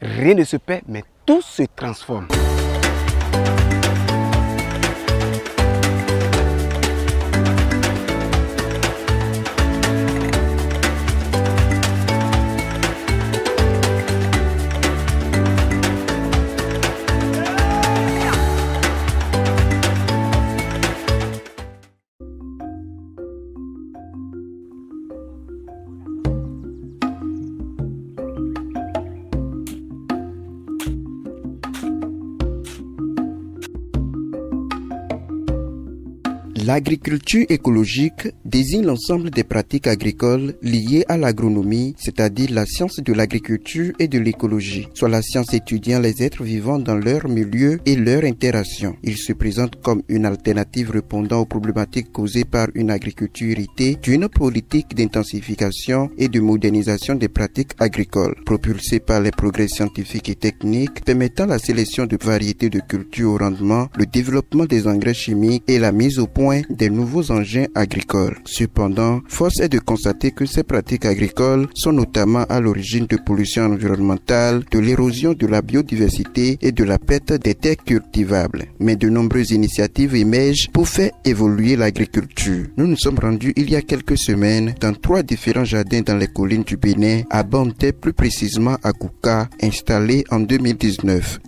rien ne se perd, mais tout se transforme. L'agriculture écologique désigne l'ensemble des pratiques agricoles liées à l'agronomie, c'est-à-dire la science de l'agriculture et de l'écologie, soit la science étudiant les êtres vivants dans leur milieu et leur interaction. Il se présente comme une alternative répondant aux problématiques causées par une agriculture héritée d'une politique d'intensification et de modernisation des pratiques agricoles, propulsée par les progrès scientifiques et techniques permettant la sélection de variétés de cultures au rendement, le développement des engrais chimiques et la mise au point des nouveaux engins agricoles. Cependant, force est de constater que ces pratiques agricoles sont notamment à l'origine de pollution environnementale, de l'érosion de la biodiversité et de la perte des terres cultivables. Mais de nombreuses initiatives émergent pour faire évoluer l'agriculture. Nous nous sommes rendus il y a quelques semaines dans 3 différents jardins dans les collines du Bénin, à Banté, plus précisément à Kouka, installés en 2019.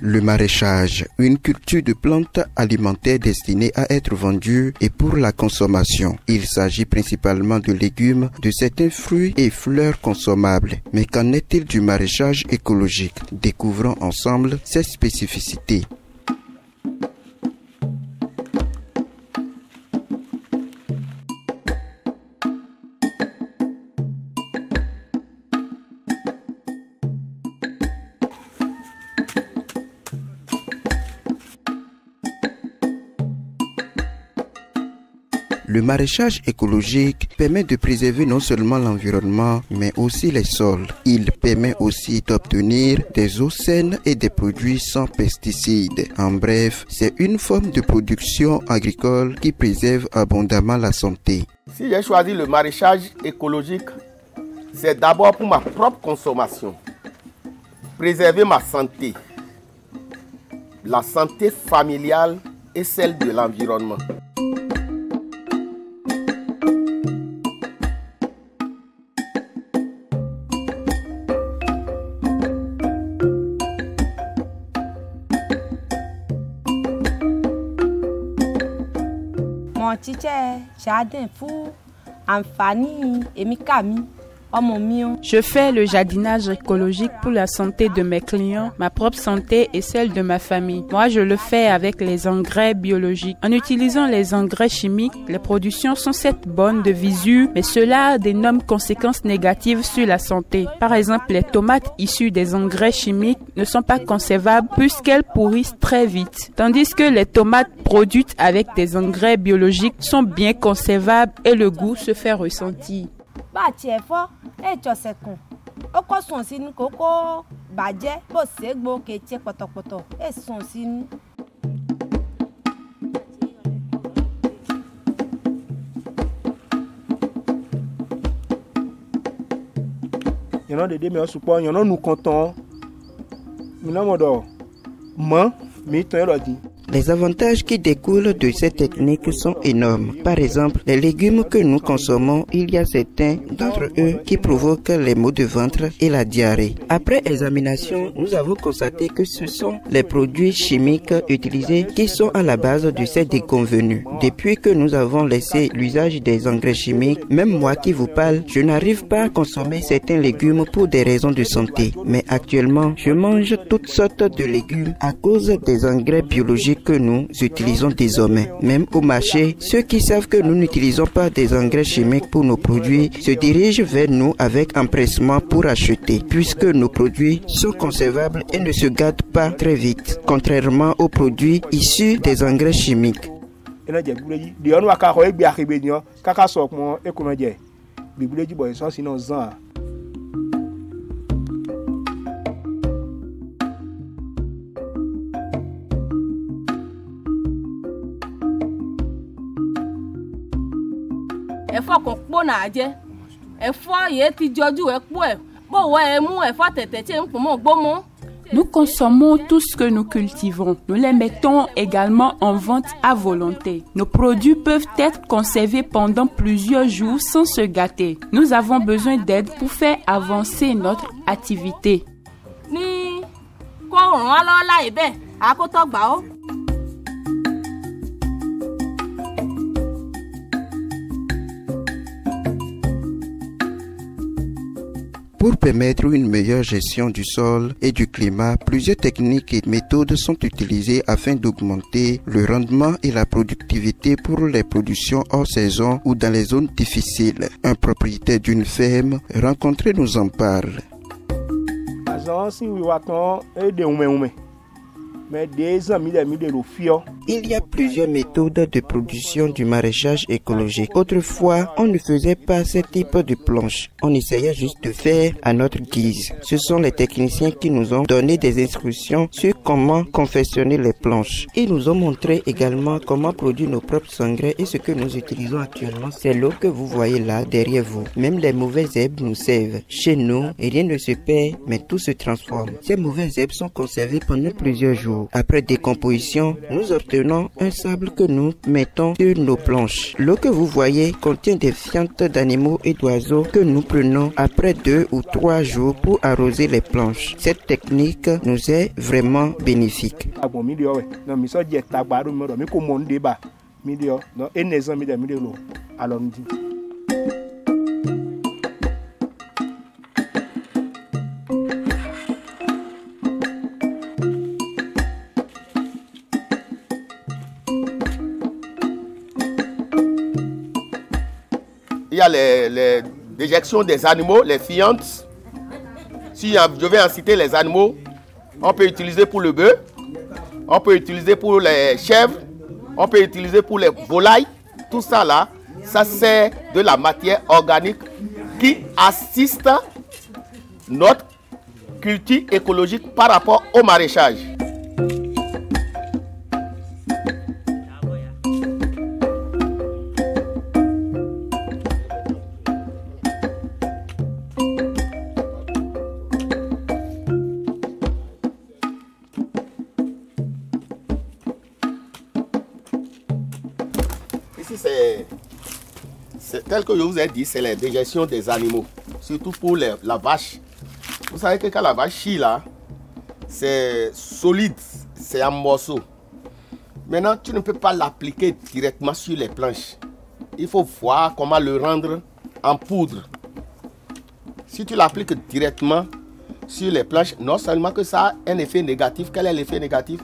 Le maraîchage, une culture de plantes alimentaires destinée à être vendue et pour la consommation. Il s'agit principalement de légumes, de certains fruits et fleurs consommables. Mais qu'en est-il du maraîchage écologique? Découvrons ensemble ses spécificités. Le maraîchage écologique permet de préserver non seulement l'environnement, mais aussi les sols. Il permet aussi d'obtenir des eaux saines et des produits sans pesticides. En bref, c'est une forme de production agricole qui préserve abondamment la santé. Si j'ai choisi le maraîchage écologique, c'est d'abord pour ma propre consommation. Préserver ma santé, la santé familiale et celle de l'environnement. Je fais le jardinage écologique pour la santé de mes clients, ma propre santé et celle de ma famille. Moi, je le fais avec les engrais biologiques. En utilisant les engrais chimiques, les productions sont certes bonnes de visu, mais cela a d'énormes conséquences négatives sur la santé. Par exemple, les tomates issues des engrais chimiques ne sont pas conservables puisqu'elles pourrissent très vite, tandis que les tomates produites avec des engrais biologiques sont bien conservables et le goût se fait ressentir. Il y en a des meilleurs supports, il y en a nous comptons. Les avantages qui découlent de cette technique sont énormes. Par exemple, les légumes que nous consommons, il y a certains d'entre eux qui provoquent les maux de ventre et la diarrhée. Après examination, nous avons constaté que ce sont les produits chimiques utilisés qui sont à la base de ces déconvenus. Depuis que nous avons laissé l'usage des engrais chimiques, même moi qui vous parle, je n'arrive pas à consommer certains légumes pour des raisons de santé. Mais actuellement, je mange toutes sortes de légumes à cause des engrais biologiques que nous utilisons désormais. Même au marché, ceux qui savent que nous n'utilisons pas des engrais chimiques pour nos produits se dirigent vers nous avec empressement pour acheter, puisque nos produits sont conservables et ne se gâtent pas très vite, contrairement aux produits issus des engrais chimiques. ena je buleji de onu aka ho egbe akebe ni o kaka so pon ekono je bi buleji boy so sino zan ẹ̀fọ́ kan pò na je ẹ̀fọ́ ye ti joju e po e bo wa e mu ẹ̀fọ́ tete che npo mo gbomo. Nous consommons tout ce que nous cultivons. Nous les mettons également en vente à volonté. Nos produits peuvent être conservés pendant plusieurs jours sans se gâter. Nous avons besoin d'aide pour faire avancer notre activité. Ni ko ran wa lo la ebe akoto gba o. Pour permettre une meilleure gestion du sol et du climat, plusieurs techniques et méthodes sont utilisées afin d'augmenter le rendement et la productivité pour les productions hors saison ou dans les zones difficiles. Un propriétaire d'une ferme rencontré nous en parle. Il y a plusieurs méthodes de production du maraîchage écologique. Autrefois, on ne faisait pas ce type de planche. On essayait juste de faire à notre guise. Ce sont les techniciens qui nous ont donné des instructions sur comment confectionner les planches. Ils nous ont montré également comment produire nos propres engrais et ce que nous utilisons actuellement, c'est l'eau que vous voyez là derrière vous. Même les mauvaises herbes nous servent. Chez nous, rien ne se perd, mais tout se transforme. Ces mauvaises herbes sont conservées pendant plusieurs jours. Après décomposition, nous obtenons un sable que nous mettons sur nos planches. L'eau que vous voyez contient des fientes d'animaux et d'oiseaux que nous prenons après 2 ou 3 jours pour arroser les planches. Cette technique nous est vraiment bénéfique. Il y a les déjections des animaux, les fientes. Si je vais en citer les animaux, on peut utiliser pour le bœuf, on peut utiliser pour les chèvres, on peut utiliser pour les volailles. Tout ça là, ça c'est de la matière organique qui assiste notre culture écologique par rapport au maraîchage. C'est tel que je vous ai dit, c'est la digestion des animaux, surtout pour la vache. Vous savez que quand la vache chie là, c'est solide, c'est en morceaux. Maintenant, tu ne peux pas l'appliquer directement sur les planches. Il faut voir comment le rendre en poudre. Si tu l'appliques directement sur les planches, non seulement que ça a un effet négatif. Quel est l'effet négatif?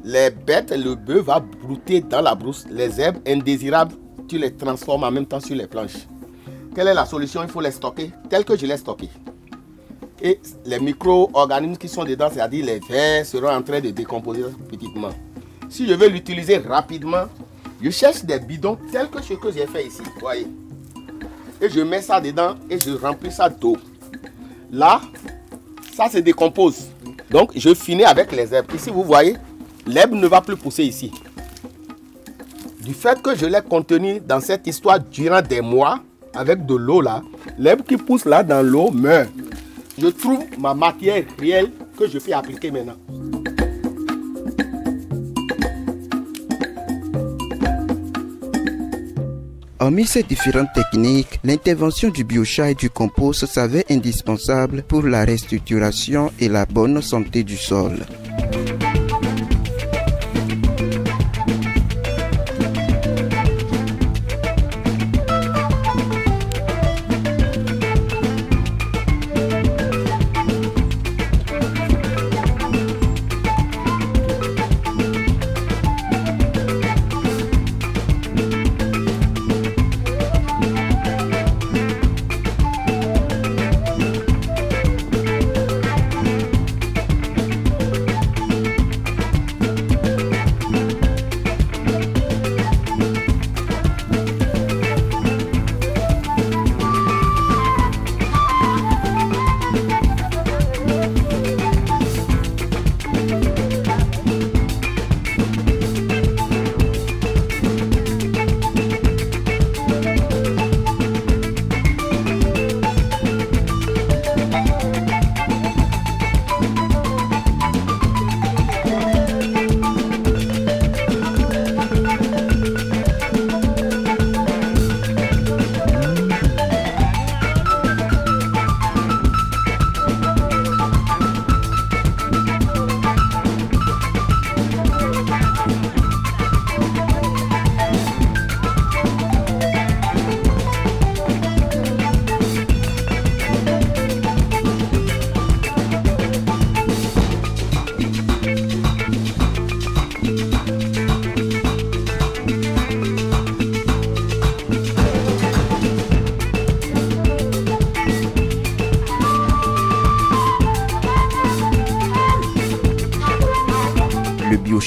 Les bêtes, le bœuf va brouter dans la brousse. Les herbes indésirables, tu les transformes en même temps sur les planches. Quelle est la solution? Il faut les stocker tel que je les stocké. Et les micro-organismes qui sont dedans, c'est-à-dire les vers, seront en train de décomposer petitement. Si je veux l'utiliser rapidement, je cherche des bidons tels que ce que j'ai fait ici. Voyez. Et je mets ça dedans et je remplis ça d'eau. Là, ça se décompose. Donc, je finis avec les herbes. Ici, vous voyez, l'herbe ne va plus pousser ici. Du fait que je l'ai contenu dans cette histoire durant des mois, avec de l'eau là, l'herbe qui pousse là dans l'eau meurt. Je trouve ma matière réelle que je peux appliquer maintenant. Hormis ces différentes techniques, l'intervention du biochat et du compost s'avère indispensable pour la restructuration et la bonne santé du sol.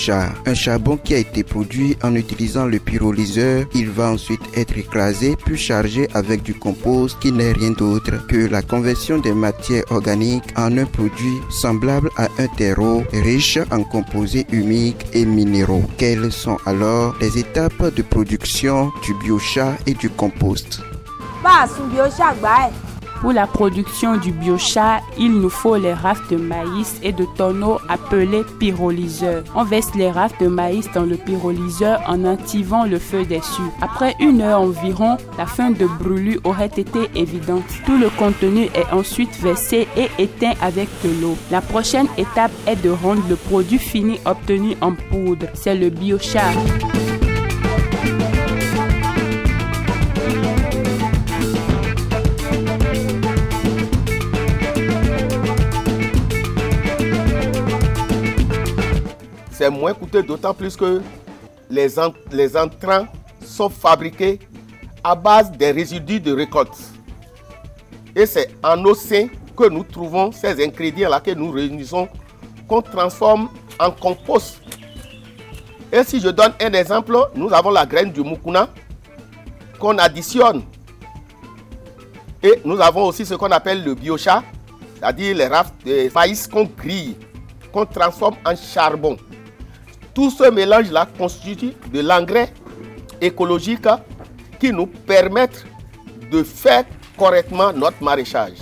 biochar, un charbon qui a été produit en utilisant le pyrolyseur. Il va ensuite être écrasé puis chargé avec du compost qui n'est rien d'autre que la conversion des matières organiques en un produit semblable à un terreau riche en composés humiques et minéraux. Quelles sont alors les étapes de production du biochar et du compost? Pour la production du biochar, il nous faut les rafles de maïs et de tonneaux appelés pyrolyseurs. On verse les rafles de maïs dans le pyrolyseur en activant le feu dessus. Après 1 heure environ, la fin de brûlure aurait été évidente. Tout le contenu est ensuite versé et éteint avec de l'eau. La prochaine étape est de rendre le produit fini obtenu en poudre. C'est le biochar. C'est moins coûteux, d'autant plus que les entrants sont fabriqués à base des résidus de récolte. Et c'est en nos seins que nous trouvons ces ingrédients-là que nous réunissons, qu'on transforme en compost. Et si je donne un exemple, nous avons la graine du mukuna qu'on additionne. Et nous avons aussi ce qu'on appelle le biochar, c'est-à-dire les rafles de maïs qu'on grille, qu'on transforme en charbon. Tout ce mélange-là constitue de l'engrais écologique qui nous permettent de faire correctement notre maraîchage.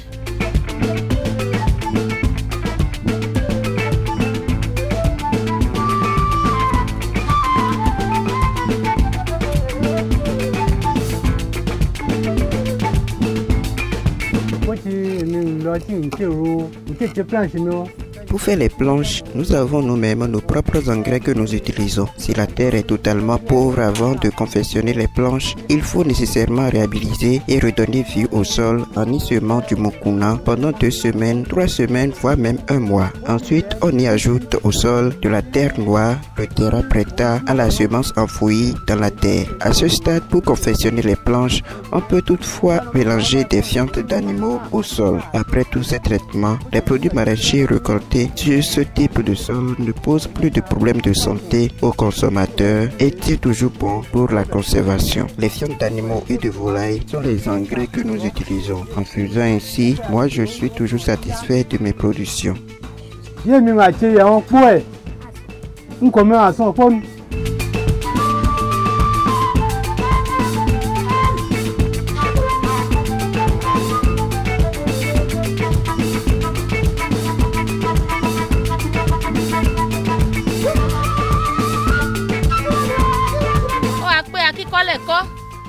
Pour faire les planches, nous avons nous-mêmes nos propres engrais que nous utilisons. Si la terre est totalement pauvre avant de confectionner les planches, il faut nécessairement réhabiliter et redonner vie au sol en y semant du mukuna pendant 2 semaines, 3 semaines, voire même 1 mois. Ensuite, on y ajoute au sol de la terre noire, le terra preta à la semence enfouie dans la terre. À ce stade, pour confectionner les planches, on peut toutefois mélanger des fientes d'animaux au sol. Après tous ces traitements, les produits maraîchers récoltés sur ce type de sol ne posent plus de problèmes de santé aux consommateurs et tient toujours bon pour la conservation. Les fientes d'animaux et de volailles sont les engrais que nous utilisons. En faisant ainsi, moi je suis toujours satisfait de mes productions.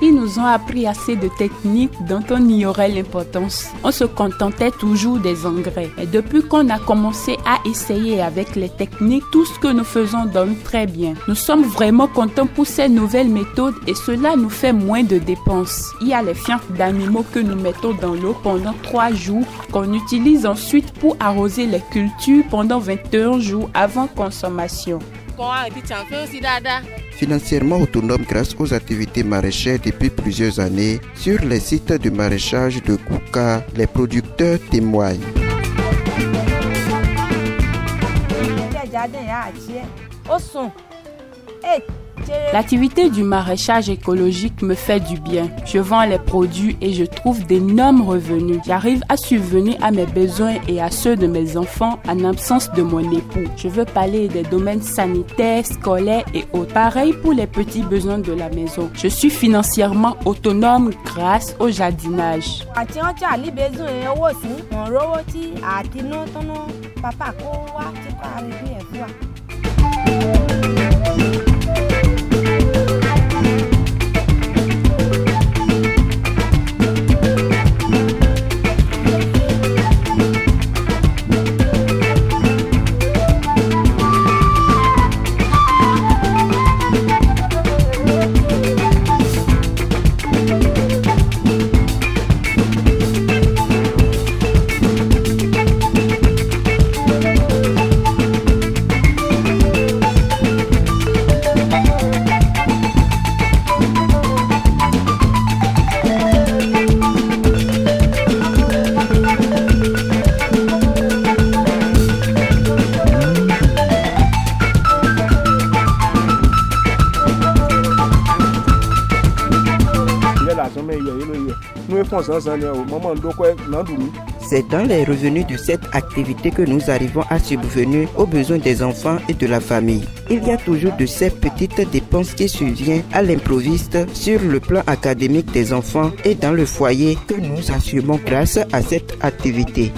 Ils nous ont appris assez de techniques dont on ignorait l'importance. On se contentait toujours des engrais. Et depuis qu'on a commencé à essayer avec les techniques, tout ce que nous faisons donne très bien. Nous sommes vraiment contents pour ces nouvelles méthodes et cela nous fait moins de dépenses. Il y a les fientes d'animaux que nous mettons dans l'eau pendant 3 jours, qu'on utilise ensuite pour arroser les cultures pendant 21 jours avant consommation. Financièrement autonome grâce aux activités maraîchères depuis plusieurs années, sur les sites de maraîchage de Kouka, les producteurs témoignent. L'activité du maraîchage écologique me fait du bien. Je vends les produits et je trouve d'énormes revenus. J'arrive à subvenir à mes besoins et à ceux de mes enfants en absence de mon époux. Je veux parler des domaines sanitaires, scolaires et autres. Pareil pour les petits besoins de la maison. Je suis financièrement autonome grâce au jardinage. C'est dans les revenus de cette activité que nous arrivons à subvenir aux besoins des enfants et de la famille. Il y a toujours de ces petites dépenses qui surviennent à l'improviste sur le plan académique des enfants et dans le foyer que nous assumons grâce à cette activité.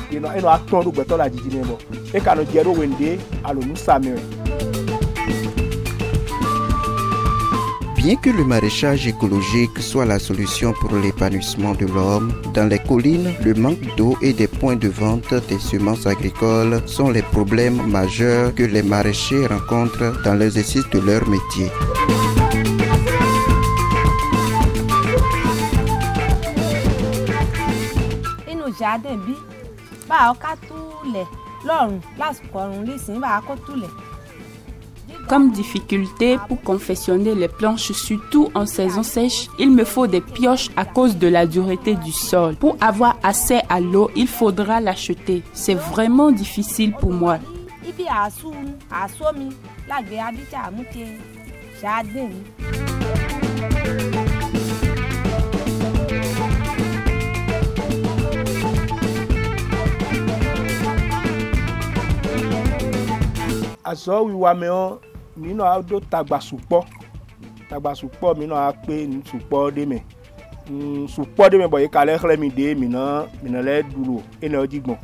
Bien que le maraîchage écologique soit la solution pour l'épanouissement de l'homme, dans les collines, le manque d'eau et des points de vente des semences agricoles sont les problèmes majeurs que les maraîchers rencontrent dans l'exercice de leur métier. Comme difficulté pour confectionner les planches, surtout en saison sèche, il me faut des pioches à cause de la dureté du sol. Pour avoir accès à l'eau, il faudra l'acheter. C'est vraiment difficile pour moi. Mino a do tagbasupo mino a pe ni supo de me boy kale khle mi de mi na le duro ene odigbon.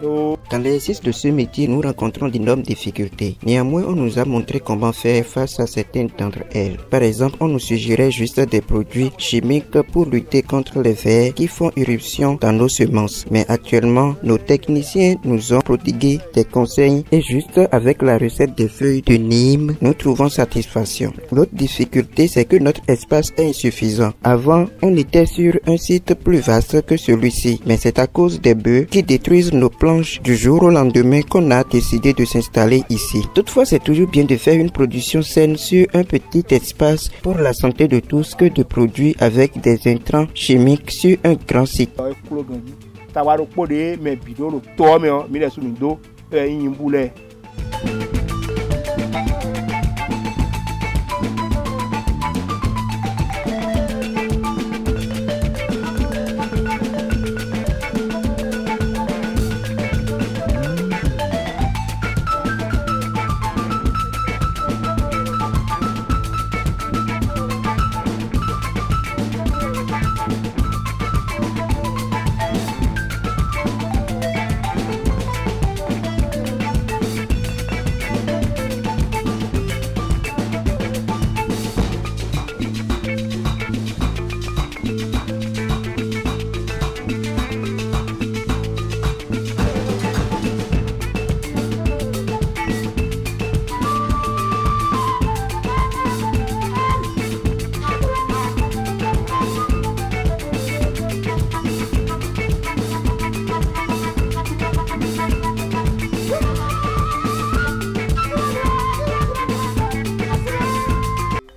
Dans l'exercice de ce métier, nous rencontrons d'énormes difficultés. Néanmoins, on nous a montré comment faire face à certaines d'entre elles. Par exemple, on nous suggérait juste des produits chimiques pour lutter contre les vers qui font irruption dans nos semences. Mais actuellement, nos techniciens nous ont prodigué des conseils et juste avec la recette des feuilles de Nîmes, nous trouvons satisfaction. L'autre difficulté, c'est que notre espace est insuffisant. Avant, on était sur un site plus vaste que celui-ci, mais c'est à cause des bœufs qui détruisent nos plantes du jour au lendemain qu'on a décidé de s'installer ici. Toutefois, c'est toujours bien de faire une production saine sur un petit espace pour la santé de tous que de produire avec des intrants chimiques sur un grand site.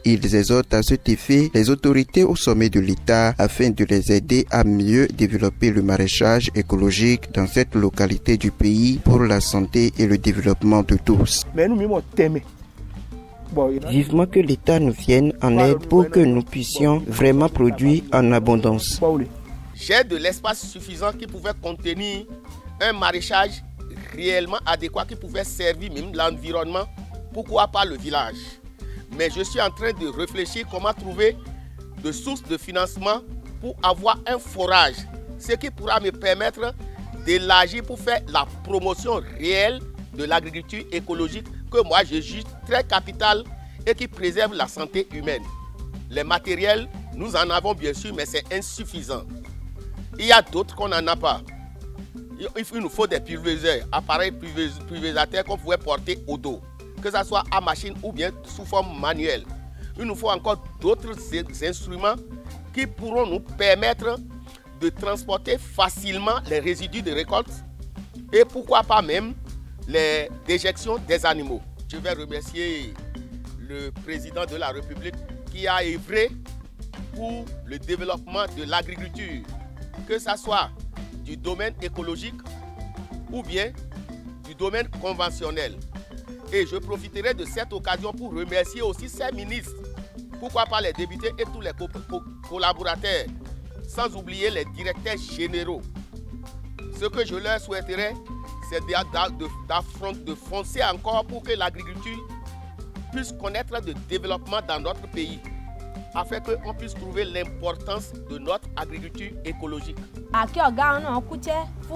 Ils exhortent à cet effet les autorités au sommet de l'État afin de les aider à mieux développer le maraîchage écologique dans cette localité du pays pour la santé et le développement de tous. Vivement que l'État nous vienne en aide pour que nous puissions vraiment produire en abondance. J'ai de l'espace suffisant qui pouvait contenir un maraîchage réellement adéquat qui pouvait servir même l'environnement, pourquoi pas le village. Mais je suis en train de réfléchir comment trouver des sources de financement pour avoir un forage, ce qui pourra me permettre d'élargir pour faire la promotion réelle de l'agriculture écologique que moi je juge très capitale et qui préserve la santé humaine. Les matériels, nous en avons bien sûr, mais c'est insuffisant. Il y a d'autres qu'on n'en a pas. Il nous faut des pulvériseurs, appareils pulvérisateurs qu'on pouvait porter au dos, que ce soit à machine ou bien sous forme manuelle. Il nous faut encore d'autres instruments qui pourront nous permettre de transporter facilement les résidus de récolte et pourquoi pas même les déjections des animaux. Je vais remercier le président de la République qui a œuvré pour le développement de l'agriculture, que ce soit du domaine écologique ou bien du domaine conventionnel. Et je profiterai de cette occasion pour remercier aussi ces ministres Pourquoi pas les députés et tous les collaborateurs, sans oublier les directeurs généraux. Ce que je leur souhaiterais, c'est de foncer encore pour que l'agriculture puisse connaître le développement dans notre pays, afin qu'on puisse trouver l'importance de notre agriculture écologique.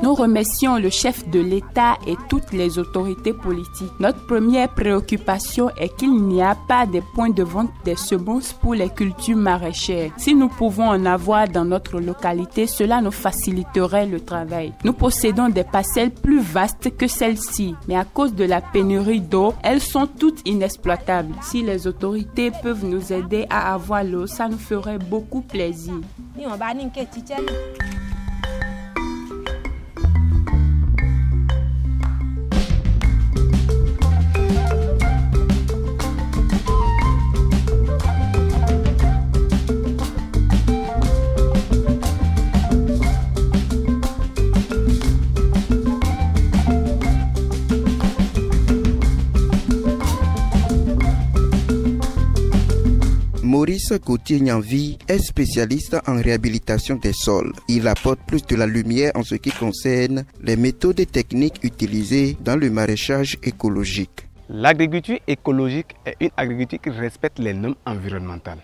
Nous remercions le chef de l'État et toutes les autorités politiques. Notre première préoccupation est qu'il n'y a pas de points de vente des semences pour les cultures maraîchères. Si nous pouvons en avoir dans notre localité, cela nous faciliterait le travail. Nous possédons des parcelles plus vastes que celles-ci, mais à cause de la pénurie d'eau, elles sont toutes inexploitables. Si les autorités peuvent nous aider à avoir l'eau, ça nous ferait beaucoup plaisir. Maurice Gauthier-Nyanvi est spécialiste en réhabilitation des sols. Il apporte plus de la lumière en ce qui concerne les méthodes et techniques utilisées dans le maraîchage écologique. L'agriculture écologique est une agriculture qui respecte les normes environnementales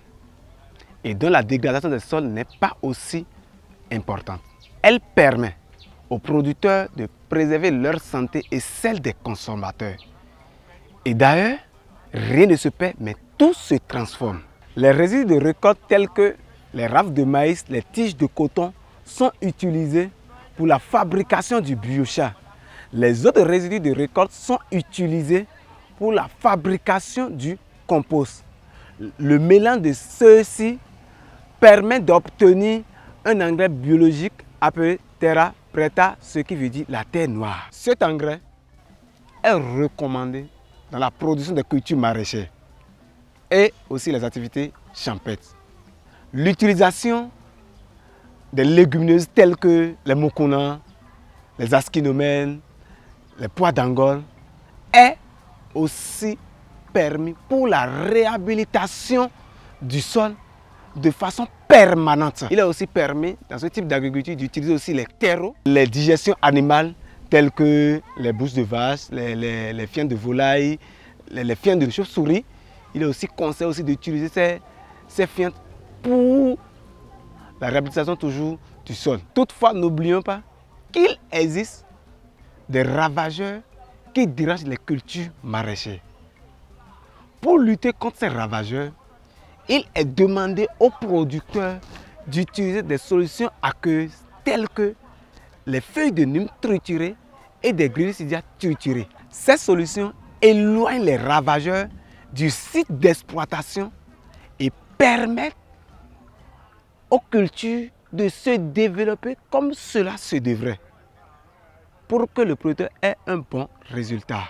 et dont la dégradation des sols n'est pas aussi importante. Elle permet aux producteurs de préserver leur santé et celle des consommateurs. Et d'ailleurs, rien ne se perd, mais tout se transforme. Les résidus de récolte tels que les rafles de maïs, les tiges de coton sont utilisés pour la fabrication du biochar. Les autres résidus de récolte sont utilisés pour la fabrication du compost. Le mélange de ceux-ci permet d'obtenir un engrais biologique appelé Terra Preta, ce qui veut dire la terre noire. Cet engrais est recommandé dans la production de cultures maraîchères et aussi les activités champêtres. L'utilisation des légumineuses telles que les mokona, les asquinomènes, les pois d'Angole est aussi permis pour la réhabilitation du sol de façon permanente. Il est aussi permis dans ce type d'agriculture d'utiliser aussi les terreaux, les digestions animales telles que les bouches de vache, les fientes de volaille, les fientes de chauve-souris. Il est aussi conseillé aussi d'utiliser ces fientes pour la réhabilitation toujours du sol. Toutefois, n'oublions pas qu'il existe des ravageurs qui dérangent les cultures maraîchères. Pour lutter contre ces ravageurs, il est demandé aux producteurs d'utiliser des solutions aqueuses telles que les feuilles de nîmes triturées et des grenadilles triturées. Ces solutions éloignent les ravageurs du site d'exploitation et permettent aux cultures de se développer comme cela se devrait pour que le producteur ait un bon résultat.